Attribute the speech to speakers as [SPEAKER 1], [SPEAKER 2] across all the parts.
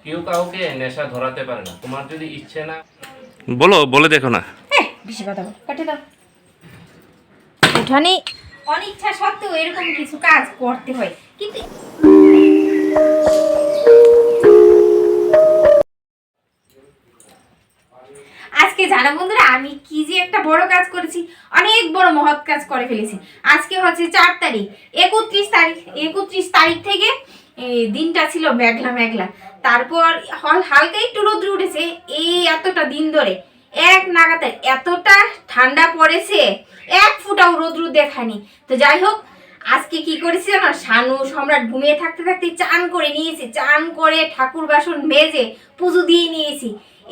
[SPEAKER 1] কেউ কাউকে নেশা ধরাতে পারে না। তোমার যদি ইচ্ছে না,
[SPEAKER 2] বলো, বলে দেখো না।
[SPEAKER 3] বেশি কথা বল, কেটে দাও। উঠানে অনিচ্ছা সত্ত্বেও এরকম কিছু কাজ করতে হয়, কিন্তু আজকে জানো বন্ধুরা, আমি কি যে একটা বড় কাজ করেছি, অনেক বড় মহৎ কাজ করে ফেলেছি। আজকে হচ্ছে 4 তারিখ, 31 তারিখ থেকে দিনটা ছিল মেঘলা মেঘলা, তারপর হালকা একটু রোদ্র উঠেছে। এই এতটা দিন ধরে এক নাগাতার এতটা ঠান্ডা পড়েছে, এক ফুটাও রোদ্র দেখায়নি। তো যাই হোক, আজকে কি করেছি জানো, শানু সম্রাট ঘুমিয়ে থাকতে থাকতে চান করে নিয়েছি, চান করে ঠাকুর বাসন মেজে পুজো দিয়ে নিয়েছি।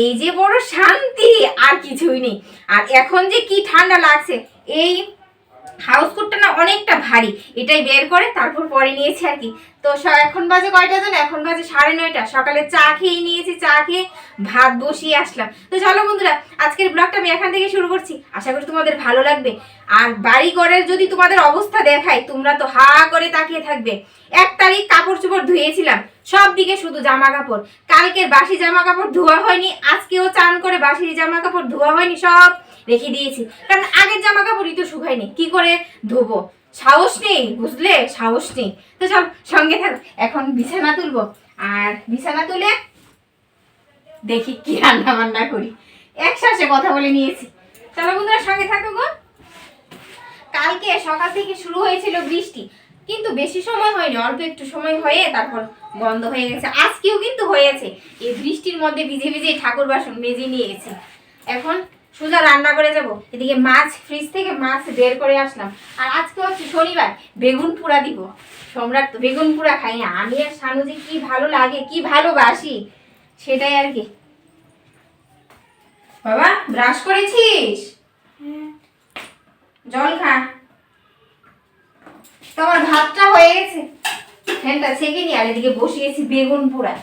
[SPEAKER 3] এই যে বড় শান্তি, আর কিছুই নেই। আর এখন যে কি ঠান্ডা লাগছে, এই হাউস কোটটা না অনেকটা ভারী, এটাই বের করে তারপর পরে নিয়েছি আর কি। তো এখন বাজে কয়টা জানো, এখন বাজে 9:30। সকালে চা খেয়ে নিয়েছি, চা খেয়ে ভাত বসিয়ে আসলাম। তো চলো বন্ধুরা, আজকের ব্লগটা আমি এখান থেকে শুরু করছি, আশা করি তোমাদের ভালো লাগবে। আর বাড়ি ঘরের যদি তোমাদের অবস্থা দেখায়, তোমরা তো হা করে তাকিয়ে থাকবে। 1 তারিখ কাপড় চোপড় ধুয়েছিলাম, সব দিকে শুধু জামা কাপড়। কালকের বাসি জামা কাপড় ধোয়া হয়নি, আজকেও চান করে বাসি জামা কাপড় ধোয়া হয়নি, সব রেখে দিয়েছি। কারণ আগের জামা কাপড়ই তো শুকায়নি, কি করে ধোবো, সাহস নেই, বুঝলে, সাহস নেই। তো সব সঙ্গে থাকো, এখন বিছানা তুলবো। আর বিছানা তুলে দেখি কি রান্না বান্না করি, একসাথে কথা বলে নিয়েছি। চলো বন্ধুরা, সঙ্গে থাকো গো। কালকে সকাল থেকে শুরু হয়েছিল বৃষ্টি, কিন্তু বেশি সময় হয়নি, অল্প একটু সময় হয়ে তারপর বন্ধ হয়ে গেছে। আজকেও কিন্তু হয়েছে, এই বৃষ্টির মধ্যে ভিজে ভিজে ঠাকুর বাসন মেজে নিয়ে গেছি। এখন সোজা রান্না করে যাব। এদিকে মাছ, ফ্রিজ থেকে মাছ বের করে আসলাম। আর আজকে হচ্ছে শনিবার, বেগুন পোড়া দিব। সম্রাট তো বেগুন পোড়া খাই না, আমি আর শানু যে কি ভালো লাগে, কি ভালোবাসি, সেটাই আর কি। বাবা, ব্রাশ করেছিস? জল খা। তোমার ভাতটা হয়ে গেছে, ফ্যানটা ছেঁকে নি। আর এদিকে বসিয়েছি বেগুন পোড়া।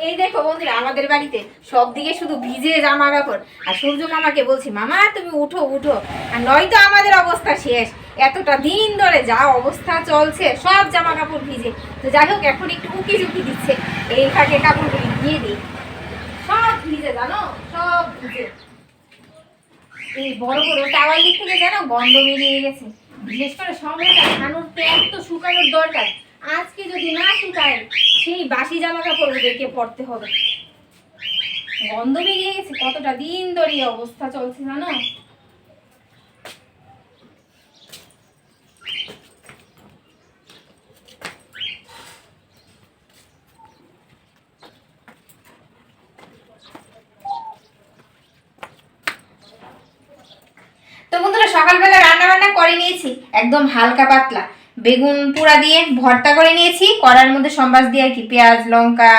[SPEAKER 3] এই দেখো বন্ধুরা, আমাদের বাড়িতে সব দিকে শুধু ভিজে জামা কাপড়। আর সূর্য মামাকে বলছি, মামা তুমি উঠো উঠো, আর নয়তো আমাদের অবস্থা শেষ। এতটা দিন ধরে যা অবস্থা চলছে, সব জামা কাপড় ভিজে। তো যাই হোক, এখন একটু উকি ঝুঁকি দিচ্ছে, এই ফাঁকে কাপড়গুলি দিয়ে দিই। সব ভিজে জানো, সব ভিজে। এই বড় বড় টাওয়াল দিক থেকে যেন গন্ধ বেরিয়ে গেছে। বিশেষ করে সম্রাট খানুর প্যান্ট তো শুকানোর দরকার, আজকে যদি না শুকায় সেই বাসি জামা কাপড় ওদেরকে পরতে হবে। গন্ধ বেরিয়ে গেছে, কতটা দিন ধরে এই অবস্থা চলছে জানো। তো বন্ধুরা, সকালবেলা রান্না বান্না করে নিয়েছি, একদম হালকা পাতলা বেগুন পোড়া দিয়ে ভর্তা করে নিয়েছি, কড়ার মধ্যে সম্বাস দিয়ে আর কি, পেঁয়াজ লঙ্কা।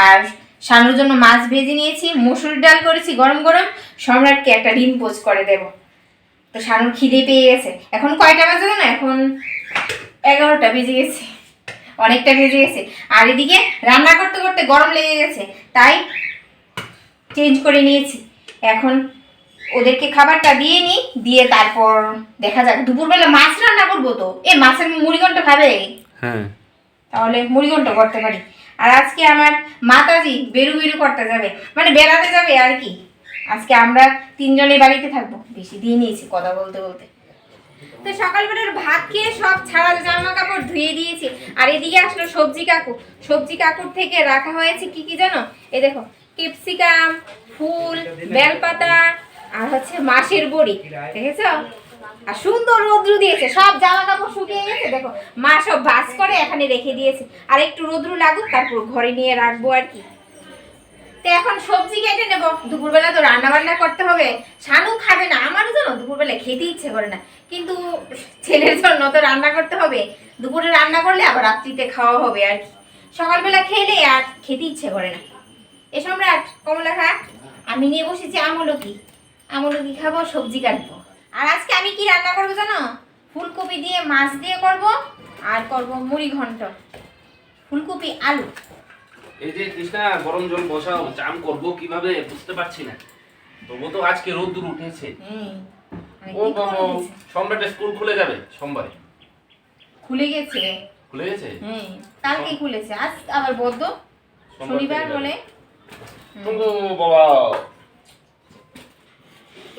[SPEAKER 3] আর শানুর জন্য মাছ ভেজে নিয়েছি, মসুর ডাল করেছি গরম গরম, সম্রাটকে একটা ডিম পোচ করে দেব। তো শানুর খিদে পেয়ে গেছে। এখন কয়টা বাজে না, এখন 11টা বেজে গেছে, অনেকটা বেজে গেছে। আর এদিকে রান্না করতে করতে গরম লেগে গেছে, তাই চেঞ্জ করে নিয়েছি। এখন ওদেরকে খাবারটা দিয়ে নিই, দিয়ে তারপর দেখা যাক। দুপুরবেলা মাছ রান্না করবো, তো মাছের মুড়িঘণ্ট খাবে?
[SPEAKER 2] হ্যাঁ,
[SPEAKER 3] তাহলে মুড়িঘণ্ট করতে পারি। আর আজকে আমার মাতাজি বেরু বেরু করতে যাবে, মানে বেড়াতে যাবে আর কি। আজকে আমরা 3 জনে বাড়িতে থাকবো, বেশি দিয়ে নিয়েছি কথা বলতে বলতে। তো সকালবেলার ভাত খেয়ে সব ছাড়া জামা কাপড় ধুয়ে দিয়েছি। আর এদিকে আসলো সবজি কাকু। সবজি কাকুর থেকে রাখা হয়েছে কি কি জানো, এই দেখো, ক্যাপসিকাম, ফুল, বেলপাতা, আর হচ্ছে মাছের বড়ি, দেখেছো? আর সুন্দর রৌদ্র দিয়েছে, সব জামা কাপড় শুকিয়ে গেছে। দেখো, মা সব ভাঁজ করে এখানে রেখে দিয়েছে। আর একটু রৌদ্র লাগুক, তারপর ঘরে নিয়ে রাখবো আর কি। তো এখন সবজি কেটে নেবো, দুপুরবেলা তো রান্না বান্না করতে হবে। শানু খাবে না, আমারও জানো দুপুরবেলা খেতে ইচ্ছে করে না, কিন্তু ছেলের জন্য তো রান্না করতে হবে। দুপুরে রান্না করলে আবার রাত্রিতে খাওয়া হবে আর কি। সকালবেলা খেলে আর খেতে ইচ্ছে করে না। এ সম্রাট, কমলা খা। আমি নিয়ে বসেছি আমলকি, আমলকি খাবো, সবজি কাটবো। আর আজকে আমি কি রান্না করবো জানো, ফুলকপি দিয়ে মাছ দিয়ে করব, আর করব মুড়ি ঘন্ট, ফুলকপি আলু।
[SPEAKER 1] এই যে কৃষ্ণা, গরম জল বসাও, চান করবো কিভাবে বুঝতে পারছি না। তবু তো আজকে রোদ্দুর উঠেছে।
[SPEAKER 3] অনেক
[SPEAKER 1] ও
[SPEAKER 3] দিন
[SPEAKER 1] বাবা,
[SPEAKER 3] পরে দিছে।
[SPEAKER 1] সম্রাটের স্কুল খুলে যাবে সোমবারে।
[SPEAKER 3] খুলে গেছে।
[SPEAKER 1] খুলে গেছে?
[SPEAKER 3] হ্যাঁ, কালকে খুলেছে, আজ আবার বদ্ধ।
[SPEAKER 1] সোমবার
[SPEAKER 3] শনিবার
[SPEAKER 1] থেকে যাবে।
[SPEAKER 3] বলে।
[SPEAKER 1] ও বাবা,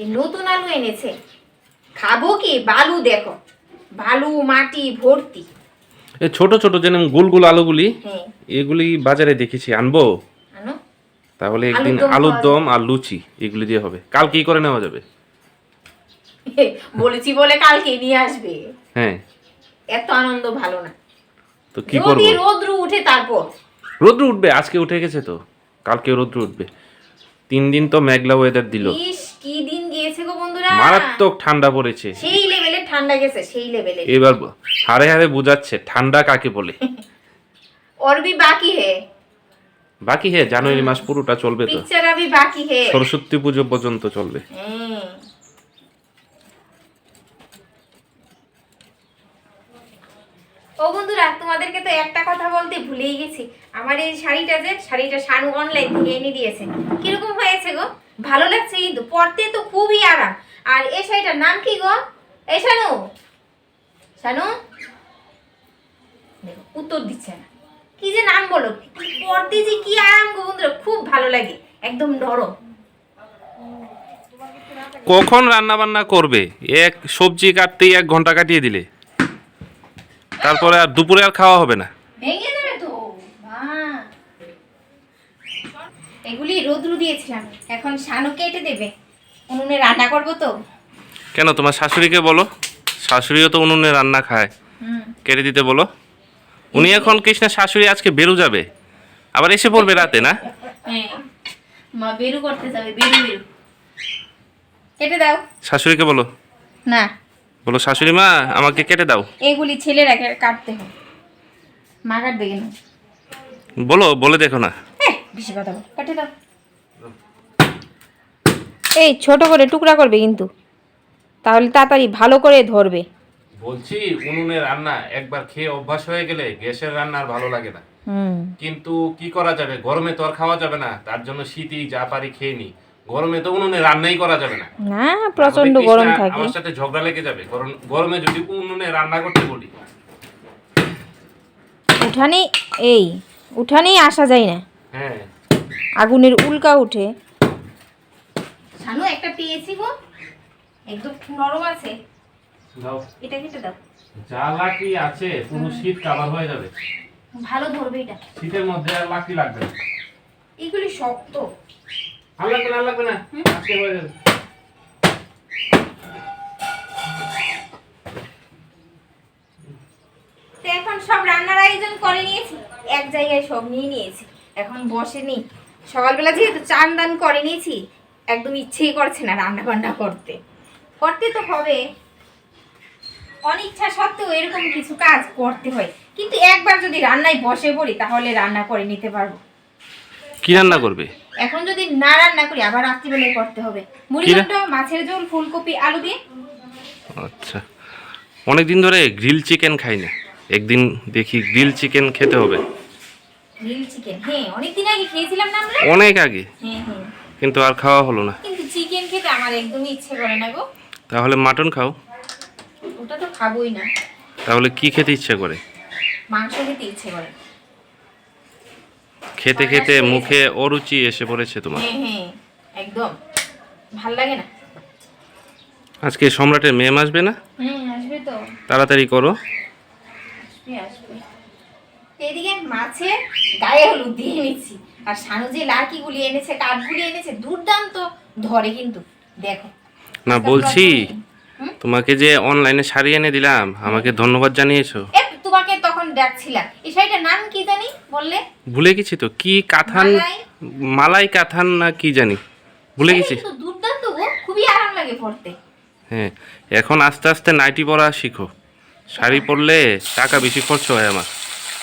[SPEAKER 3] এই নতুন আলু এনেছে, খাবো কি? বালু দেখো, বালু মাটি ভর্তি।
[SPEAKER 2] এই ছোট ছোট যেন গোল গোল আলুগুলি,
[SPEAKER 3] হ্যাঁ,
[SPEAKER 2] এগুলি বাজারে দেখেছি, আনবো।
[SPEAKER 3] আনো।
[SPEAKER 2] তাহলে একদিন
[SPEAKER 3] আলুর দম
[SPEAKER 2] আলুর
[SPEAKER 3] খাওয়া
[SPEAKER 2] দম আর লুচি এগুলি দিয়ে হবে। কাল কি করে নেওয়া যাবে?
[SPEAKER 3] বলেছি বলে কালকে নিয়ে আসবে।
[SPEAKER 2] হ্যাঁ,
[SPEAKER 3] এত আনন্দ ভালো না।
[SPEAKER 2] তো কি করবো?
[SPEAKER 3] যদি রোদ্রু উঠে তারপর।
[SPEAKER 2] রোদ্র উঠবে, আজকে উঠে গেছে তো, কালকে রোদ্র উঠবে। 3 দিন তো মেঘলা ওয়েদার দিল,
[SPEAKER 3] ইস, কি দিন গিয়েছে গো বন্ধুরা।
[SPEAKER 2] মারাত্মক ঠান্ডা পড়েছে।
[SPEAKER 3] সেই লেভেলে ঠান্ডা গেছে, সেই লেভেলে।
[SPEAKER 2] এবার হারে হারে বুঝাচ্ছে ঠান্ডা কাকে বলে।
[SPEAKER 3] और भी बाकी है,
[SPEAKER 2] বাকি হে জানুয়ারি মাস পুরোটা চলবে তো,
[SPEAKER 3] पिक्चर अभी बाकी है।
[SPEAKER 2] সরস্বতী পুজো পর্যন্ত চলবে।
[SPEAKER 3] হ্যাঁ। ও বন্ধুরা, তোমাদেরকে তো একটা কথা বলতে ভুলেই গেছি। আমার এই শাড়িটা শানু অনলাইন থেকে এনে দিয়েছে। কিরকম হয়েছে গো? ভালো লাগছে কিন্তু, পরতে তো খুবই আরাম। আর এই শাড়িটার নাম কি গো? এই শানু, শানু দেখো, উত্তর দিচ্ছে না। কি যে নাম বলো, পরতে যে কি আরাম গো বন্ধুরা, খুব ভালো লাগে, একদম নরম।
[SPEAKER 2] কখন রান্না বান্না করবে? এক সবজি কাটতেই 1 ঘন্টা কাটিয়ে দিলে, তারপরে আর দুপুরে আর খাওয়া হবে না।
[SPEAKER 3] ভেঙে যাবে তো মা। এগুলি রোদ্রু দিয়েছিলাম, এখন শানু কেটে দেবে, উনুনে রান্না করবো তো।
[SPEAKER 2] কেন, তোমার শাশুড়িকে বলো, শাশুড়িও তো উনুনে রান্না খায়, কেটে দিতে বলো। উনি এখন কৃষ্ণা শাশুড়ি আজকে বেরু যাবে, আবার এসে পড়বে রাতে না?
[SPEAKER 3] হ্যাঁ, মা বেরু করতে যাবে, বেরু বেরু। কেটে দাও।
[SPEAKER 2] শাশুড়িকে বলো,
[SPEAKER 3] না,
[SPEAKER 2] বলো শাশুড়ি মা আমাকে কেটে দাও।
[SPEAKER 3] এগুলি ছেলেরা কাটতে হয়, মা কাটবে কেন?
[SPEAKER 2] বলো, বলে দেখো না।
[SPEAKER 3] হ্যাঁ, বেশি কথা বল, কেটে দাও। এই ছোট করে টুকরা করবে কিন্তু, তাহলে তাড়াতাড়ি ভালো করে ধরবে।
[SPEAKER 1] বলছি উনুনে রান্না একবার খেয়ে অভ্যাস হয়ে গেলে গ্যাসের রান্না আর ভালো লাগে না। কিন্তু কি করা যাবে, গরমে তো আর খাওয়া যাবে না, তার জন্য শীতই যা পারি খেয়ে নি। গরমে তো উনুনে রান্নাই করা যাবে না,
[SPEAKER 3] না, প্রচন্ড
[SPEAKER 1] তাহলে
[SPEAKER 3] গরম
[SPEAKER 1] কৃষ্ণা
[SPEAKER 3] থাকে।
[SPEAKER 1] আমার সাথে ঝগড়া লেগে যাবে। গরমে যদি উনুনে রান্না করতে বলি।
[SPEAKER 3] উঠানেই আসা যায় না,
[SPEAKER 1] হ্যাঁ,
[SPEAKER 3] আগুনের উল্কা উঠে। শানু একটা পেয়েছি গো, একদম নরম আছে,
[SPEAKER 1] দাও।
[SPEAKER 3] এটা কেটে দাও।
[SPEAKER 1] যা লাকড়ি আছে পুরো শীত কাভার হয়ে যাবে।
[SPEAKER 3] ভালো ধরবে এটা,
[SPEAKER 1] শীতের মধ্যে আর লাকড়ি লাগবে না।
[SPEAKER 3] এগুলি শক্ত।
[SPEAKER 1] আর লাগবে না, আর লাগবে না, আজকে হয়ে যাবে।
[SPEAKER 3] তো এখন সব রান্নার আয়োজন করে নিয়েছি, এক জায়গায় সব নিয়ে নিয়েছি, এখন বসেনি। সকালবেলা যেহেতু চান দান করে নিয়েছি, একদম ইচ্ছেই করছে না রান্না বান্না করতে। করতে তো হবে, অনিচ্ছা সত্ত্বেও এরকম কিছু কাজ করতে হয়। কিন্তু একবার যদি রান্নায় বসে পড়ি তাহলে রান্না করে নিতে পারবো।
[SPEAKER 2] কি রান্না করবে?
[SPEAKER 3] এখন যদি না রান্না করি আবার রাত্রিবেলায় করতে হবে। মুড়িঘণ্ট, মাছের ঝোল, ফুলকপি, আলু দিয়ে।
[SPEAKER 2] আচ্ছা, অনেকদিন ধরে গ্রিল চিকেন খাই না, একদিন দেখি গ্রিল চিকেন খেতে হবে।
[SPEAKER 3] গ্রিল চিকেন, হ্যাঁ অনেকদিন আগে খেয়েছিলাম না আমরা।
[SPEAKER 2] অনেক আগে,
[SPEAKER 3] হ্যাঁ হ্যাঁ,
[SPEAKER 2] কিন্তু আর খাওয়া হলো না।
[SPEAKER 3] কিন্তু চিকেন খেতে আমার একদমই ইচ্ছে করে না গো।
[SPEAKER 2] তাহলে মাটন খাও।
[SPEAKER 3] ওটা তো খাবোই না।
[SPEAKER 2] তাহলে কি খেতে ইচ্ছে করে?
[SPEAKER 3] মাংস খেতে ইচ্ছে করে।
[SPEAKER 2] খেতে খেতে মুখে অরুচি এসে পড়েছে তোমার।
[SPEAKER 3] হ্যাঁ হ্যাঁ, একদম ভাল লাগে না।
[SPEAKER 2] আজকে সম্রাটের মেয়ে আসবে না?
[SPEAKER 3] আসবে তো,
[SPEAKER 2] তাড়াতাড়ি করো।
[SPEAKER 3] আসবে। এদিকে মাছে গায়ে হলুদ দিয়ে নিচ্ছি, আর শানু যে লাকিগুলি এনেছে, কাঠগুলি এনেছে, দুর্দান্ত ধরে কিন্তু, দেখো।
[SPEAKER 2] না বলছি, তোমাকে যে অনলাইনে শাড়ি এনে দিলাম, আমাকে ধন্যবাদ জানিয়েছো।
[SPEAKER 3] তোমাকে তখন ডাকছিলাম, এই শাড়িটার নাম কি জানি বললে?
[SPEAKER 2] ভুলে গেছি তো, কি কাঁথান, মালাই কাঁথান না কি জানি, ভুলে গেছি।
[SPEAKER 3] কিন্তু দুর্দান্ত গো, খুবই আরাম লাগে পরতে।
[SPEAKER 2] হ্যাঁ, এখন আস্তে আস্তে নাইটি পরা শিখো। শাড়ি পরলে টাকা বেশি খরচ হয় আমার।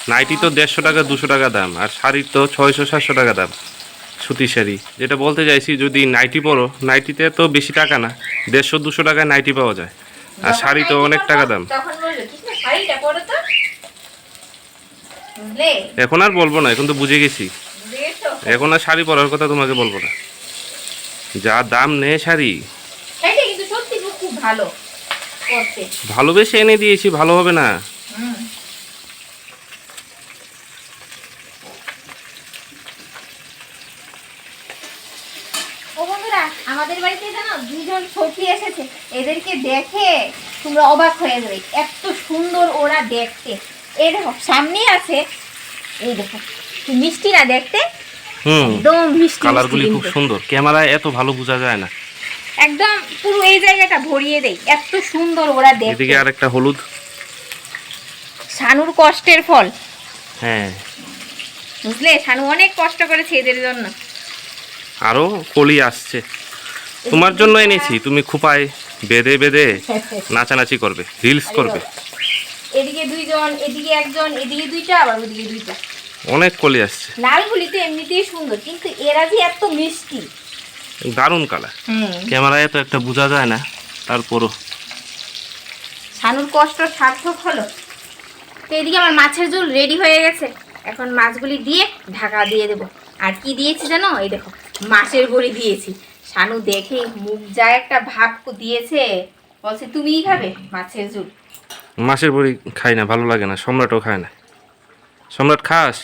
[SPEAKER 2] নাইটি তো 150 টাকা 200 টাকা দাম, আর শাড়ির তো 600-700 টাকা দাম, সুতি শাড়ি। যেটা বলতে চাইছি, যদি নাইটি পরো, নাইটিতে তো বেশি টাকা না, 150-200 টাকায় নাইটি পাওয়া যায়, আর শাড়ি তো অনেক টাকা দাম।
[SPEAKER 3] তখন বললো কি শাড়িটা পরো তো, বুঝলে?
[SPEAKER 2] এখন আর বলবো না, এখন তো বুঝে গেছি।
[SPEAKER 3] বুঝেছো?
[SPEAKER 2] এখন আর শাড়ি পরার কথা তোমাকে বলবো না, যা দাম নেই শাড়ি।
[SPEAKER 3] শাড়িটা কিন্তু সত্যি খুব ভালো করতে।
[SPEAKER 2] ভালোবেসে এনে দিয়েছি, ভালো হবে না?
[SPEAKER 3] হুম। ও বন্ধুরা, আমাদের বাড়িতে জানো দুজন সখী এসেছে, এদেরকে দেখে তোমরা অবাক হয়ে যাবে, এত সুন্দর ওরা দেখতে। এই দেখো সামনেই আছে, এই দেখো কি মিষ্টি না দেখতে, একদম মিষ্টি
[SPEAKER 2] কালারগুলি
[SPEAKER 3] মিষ্টি
[SPEAKER 2] খুব
[SPEAKER 3] কিন্তু।
[SPEAKER 2] সুন্দর, ক্যামেরায় এত ভালো বোঝা যায় না।
[SPEAKER 3] একদম পুরো এই জায়গাটা ভরিয়ে দেয়, এত সুন্দর ওরা দেখতে।
[SPEAKER 2] এদিকে আরেকটা হলুদ।
[SPEAKER 3] শানুর কষ্টের ফল,
[SPEAKER 2] হ্যাঁ,
[SPEAKER 3] বুঝলে, শানু অনেক কষ্ট করেছে এদের জন্য।
[SPEAKER 2] আরো কলি আসছে, তোমার জন্য এনেছি। তুমি খোপায় বেঁধে বেঁধে নাচানাচি করবে, রিলস করবে।
[SPEAKER 3] এদিকে দুইজন, এদিকে একজন, এদিকে দুইটা, আবার ওদিকে দুইটা।
[SPEAKER 2] অনেক কলি আসছে,
[SPEAKER 3] লালগুলি তো এমনিতেই সুন্দর, কিন্তু এরা যে এত মিষ্টি।
[SPEAKER 2] দারুণ কালার। ক্যামেরায় তো একটা বোঝা যায় না, তারপরও
[SPEAKER 3] শানুর কষ্ট সার্থক হলো। তো এদিকে আমার মাছের ঝোল রেডি হয়ে গেছে, এখন মাছগুলি দিয়ে ঢাকা দিয়ে দেবো। আর কি দিয়েছি জানো, এই দেখো মাছের বড়ি দিয়েছি। শানু দেখে মুখ যায় একটা ভাব দিয়েছে, বলছে তুমিই খাবে মাছের ঝোল।
[SPEAKER 2] মাছের বড়ি খাই না, ভালো লাগে না। সম্রাটও খায় না। সম্রাট খাস?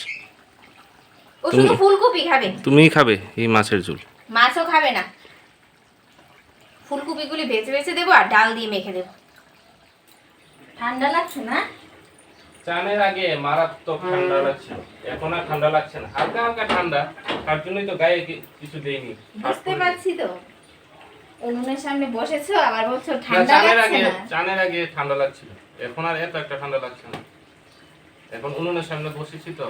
[SPEAKER 3] ও শুধু ফুলকপি খাবে,
[SPEAKER 2] তুমিই খাবে এই মাছের ঝোল।
[SPEAKER 3] মাছও খাবে না। ফুলকপিগুলি বেছে বেছে দেবো আর ডাল দিয়ে মেখে দেবো। ঠান্ডা লাগছে না?
[SPEAKER 1] চানের আগে মারাত্মক ঠান্ডা লাগছিল, এখন আর ঠান্ডা লাগছে না, হালকা হালকা ঠান্ডা। তার জন্যই তো গায়ে কিছু দেয়নি।
[SPEAKER 3] বুঝতে পারছি তো, উনুনের সামনে বসেছো আবার বলছো
[SPEAKER 1] না,
[SPEAKER 3] ঠান্ডা লাগছে না।
[SPEAKER 1] চানের আগে ঠান্ডা লাগছিল, এখন আর এত একটা ঠান্ডা লাগছে না। এখন উনুনের সামনে বসেছি তো।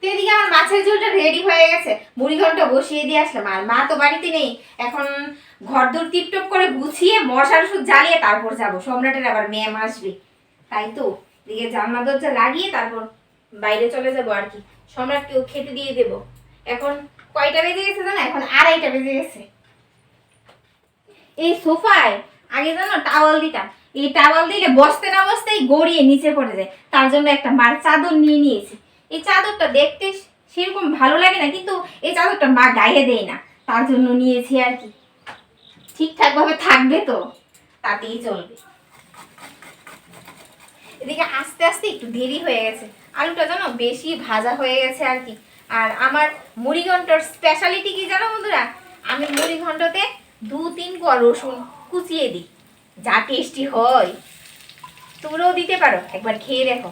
[SPEAKER 3] তো এদিকে আমার মাছের ঝোলটা রেডি হয়ে গেছে, মুড়ি ঘন্টা বসিয়ে দিয়ে আসলাম। আর মা তো বাড়িতে নেই, এখন ঘরদোর টিপটপ করে গুছিয়ে মশার ওষুধ জ্বালিয়ে তারপর যাবো। সম্রাটের আবার ম্যাম আসবে, তাই তো দিকে জানলা দরজা লাগিয়ে তারপর বাইরে চলে যাবো আর কি। সম্রাটকেও খেতে দিয়ে দেবো। এখন কয়টা বেজে গেছে জানো? এখন 2:30 বেজে গেছে। এই সোফায় আগে জানো টাওয়াল দিতাম, এই টাওয়াল দিলে বসতে না বসতেই গড়িয়ে নিচে পড়ে যায়। তার জন্য একটা মার চাদর নিয়ে নিয়েছি। এই চাদরটা দেখতে সেরকম ভালো লাগে না, কিন্তু এই চাদরটা মা গায়ে দেয় না, তার জন্য নিয়েছি আর কি। ঠিকঠাক ভাবে থাকবে তো, তাতেই চলবে। এদিকে আস্তে আস্তে একটু দেরি হয়ে গেছে, আলুটা জানো বেশি ভাজা হয়ে গেছে আর কি। আর আমার মুড়ি ঘন্টর স্পেশালিটি কি জানো বন্ধুরা? আমি মুড়ি ঘন্টতে 2-3 কোয়া রসুন কুচিয়ে দিই, যা টেস্টি হয়। তোমরাও দিতে পারো, একবার খেয়ে দেখো।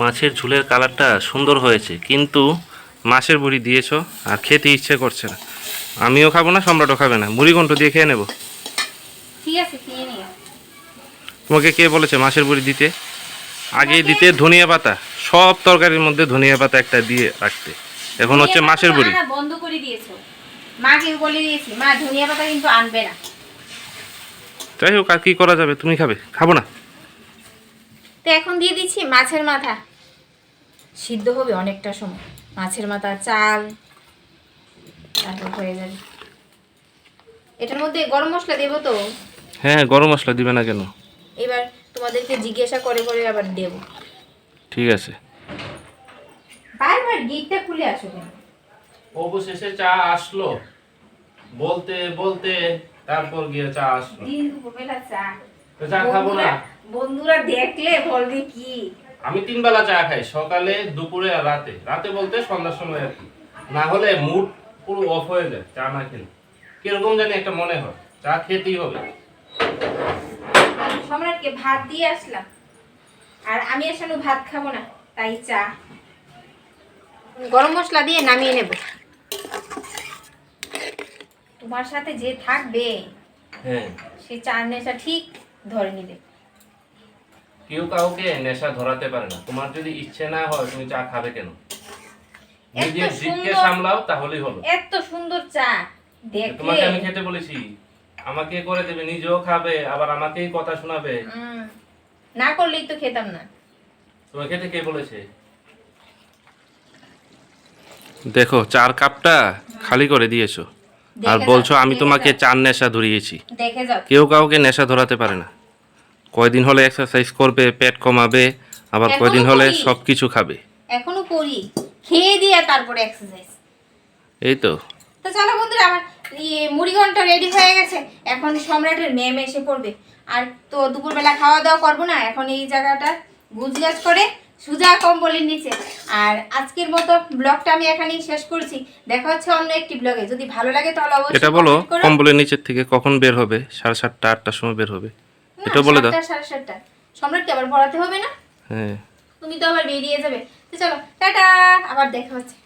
[SPEAKER 2] মাছের ঝোলের কালারটা সুন্দর হয়েছে, কিন্তু মাছের বড়ি দিয়েছো আর খেতে ইচ্ছে করছে না। আমিও খাবো না, সম্রাটও খাবে না। মুড়ি ঘন্ট দিয়ে খেয়ে নেব।
[SPEAKER 3] ঠিক আছে, খেয়ে নিও।
[SPEAKER 2] তোমাকে কে বলেছে মাছের বড়ি দিতে? আগে দিতে ধনিয়া পাতা, সব তরকারির মধ্যে ধনিয়া পাতা একটা দিয়ে রাখতে। এখন হচ্ছে মাছের বড়ি।
[SPEAKER 3] আনা বন্ধ করে দিয়েছো, মাকে বলে দিয়েছি মা ধনিয়া পাতা কিন্তু আনবে না।
[SPEAKER 2] যাই হোক, আর কি করা যাবে? তুমি খাবে? খাবো না।
[SPEAKER 3] তো এখন দিয়ে দিচ্ছি মাছের মাথা, সিদ্ধ হবে অনেকটা সময়। মাছের মাথা, চাল, তারপর হয়ে যাবে। এটার মধ্যে গরম মশলা দেবো তো।
[SPEAKER 2] হ্যাঁ, গরম মশলা দিবে না কেন?
[SPEAKER 3] এবার তোমাদেরকে জিজ্ঞাসা করে করে আবার দেবো।
[SPEAKER 2] ঠিক আছে।
[SPEAKER 3] বারবার গেটটা খুলে আসো কেন?
[SPEAKER 1] অবশেষে চা আসলো, বলতে বলতে তারপর গিয়ে চা আসলো।
[SPEAKER 3] দিন দুপুরবেলা চা,
[SPEAKER 1] তো চা খাবো না?
[SPEAKER 3] বন্ধুরা দেখলে বলবে কি?
[SPEAKER 1] আমি 3 বেলা চা খাই, সকালে, দুপুরে আর রাতে। রাতে বলতে সন্ধ্যার সময় আর কি। না হলে মুড পুরো অফ হয়ে যায় চা না খেলে। কিরকম জানি একটা মনে হয়, চা খেতেই হবে।
[SPEAKER 3] সম্রাটকে ভাত দিয়ে আসলাম, আর আমি আসলে ভাত খাবো না, তাই চা। গরম মশলা দিয়ে নামিয়ে নেব। তোমার সাথে যে থাকবে
[SPEAKER 1] হ্যাঁ,
[SPEAKER 3] সে চার নেশা ঠিক ধরে নিবে।
[SPEAKER 1] কেউ কাউকে নেশা ধরাতে পারে না। তোমার যদি ইচ্ছে না হয়, তুমি চা খাবে কেন? নিজের জিভকে সামলাও, তাহলেই হলো।
[SPEAKER 3] এত সুন্দর চা দেখলে।
[SPEAKER 1] তোমাকে আমি খেতে বলেছি, আমাকে করে দেবে, নিজেও খাবে, আবার আমাকেই কথা শোনাবে।
[SPEAKER 3] না করলেই তো খেতাম না।
[SPEAKER 1] তোমার খেতে কে বলেছে?
[SPEAKER 2] দেখো, 4 কাপটা খালি করে দিয়েছো, আর বলছো আমি তোমাকে চার নেশা ধরিয়েছি।
[SPEAKER 3] দেখে যাও।
[SPEAKER 2] কেউ কাউকে নেশা ধরাতে পারে না। কয়দিন হলে এক্সারসাইজ করবে, পেট কমাবে, আবার
[SPEAKER 3] এখনো
[SPEAKER 2] কয়দিন হলে
[SPEAKER 3] করি।
[SPEAKER 2] সব কিছু খাবে।
[SPEAKER 3] এখনো করি, খেয়ে দিয়ে তারপরে এক্সারসাইজ।
[SPEAKER 2] এই তো
[SPEAKER 3] তো চলো বন্ধুরা, আমার মুড়িঘণ্টা রেডি হয়ে গেছে। এখন সম্রাটের ম্যাম এসে পড়বে, আর তো দুপুরবেলা খাওয়া দাওয়া করবো না। এখন এই জায়গাটা গুজগাছ করে সুজা কম্বলের নিচে। আর আজকের মতো ব্লগটা আমি এখানেই শেষ করছি। দেখা হচ্ছে অন্য একটি ব্লগে। যদি ভালো লাগে তাহলে অবশ্যই
[SPEAKER 2] এটা বলো,
[SPEAKER 3] comment করো।
[SPEAKER 2] কম্বলের নিচের থেকে কখন বের হবে? 7:30 8টার সময় বের হবে, এটা বলে দাও।
[SPEAKER 3] 7টা 7:30। সম্রাটকে আবার পড়াতে হবে না?
[SPEAKER 2] হ্যাঁ।
[SPEAKER 3] তুমি তো আবার বেরিয়ে যাবে। তো চলো টাটা, আবার দেখা হচ্ছে।